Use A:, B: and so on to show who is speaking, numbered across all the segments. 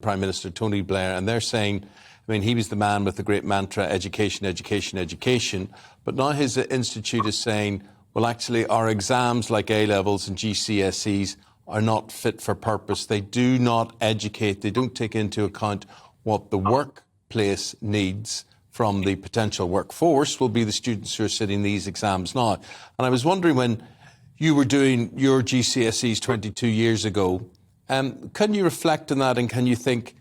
A: Prime Minister Tony Blair, and they're saying, I mean, he was the man with the great mantra, education, education, education, but now his institute is saying, well, actually, our exams like A-levels and GCSEs are not fit for purpose. They do not educate, they don't take into account what the workplace needs from the potential workforce will be the students who are sitting these exams now. And I was wondering, when you were doing your GCSEs 22 years ago, can you reflect on that, and can you think,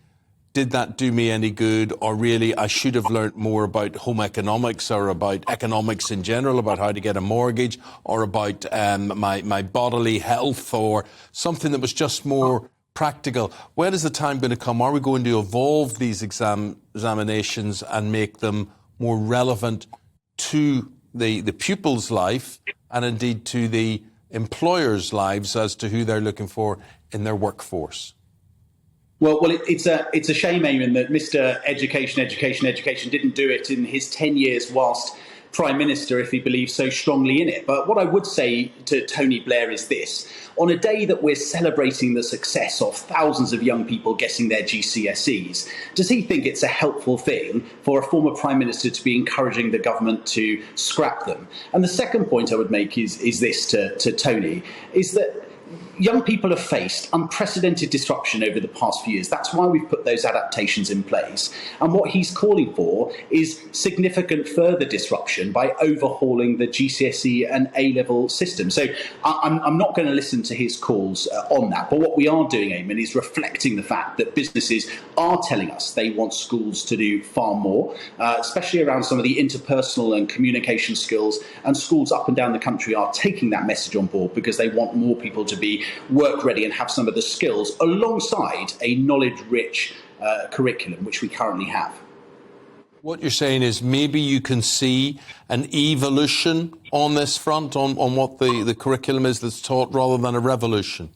A: did that do me any good, or really I should have learnt more about home economics or about economics in general, about how to get a mortgage, or about my bodily health, or something that was just more practical? When is the time going to come? Are we going to evolve these examinations and make them more relevant to the pupil's life, and indeed to the employers' lives as to who they're looking for in their workforce?
B: Well, it's a shame, Eamon, that Mr. Education, Education, Education didn't do it in his 10 years whilst Prime Minister, if he believes so strongly in it. But what I would say to Tony Blair is this: on a day that we're celebrating the success of thousands of young people getting their GCSEs, does he think it's a helpful thing for a former Prime Minister to be encouraging the government to scrap them? And the second point I would make is this to Tony, is that young people have faced unprecedented disruption over the past few years. That's why we've put those adaptations in place. And what he's calling for is significant further disruption by overhauling the GCSE and A-level system. So I'm not going to listen to his calls on that. But what we are doing, Eamon, is reflecting the fact that businesses are telling us they want schools to do far more, especially around some of the interpersonal and communication skills. And schools up and down the country are taking that message on board because they want more people to be work ready and have some of the skills alongside a knowledge-rich curriculum, which we currently have.
A: What you're saying is maybe you can see an evolution on this front, on what the curriculum is that's taught, rather than a revolution.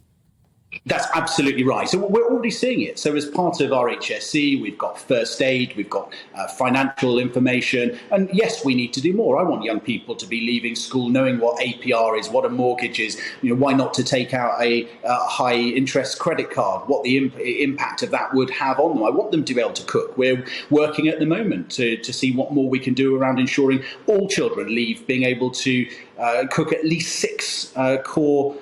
B: That's absolutely right. So we're already seeing it. So as part of our HSC, we've got first aid, we've got financial information. And yes, we need to do more. I want young people to be leaving school knowing what APR is, what a mortgage is, why not to take out a high interest credit card, what the impact of that would have on them. I want them to be able to cook. We're working at the moment to see what more we can do around ensuring all children leave being able to cook at least 6 core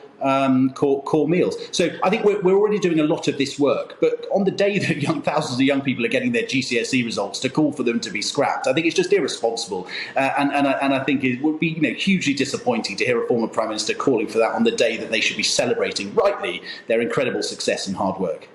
B: meals. So I think we're already doing a lot of this work. But on the day that thousands of young people are getting their GCSE results, to call for them to be scrapped, I think it's just irresponsible. And I think it would be hugely disappointing to hear a former Prime Minister calling for that on the day that they should be celebrating, rightly, their incredible success and hard work.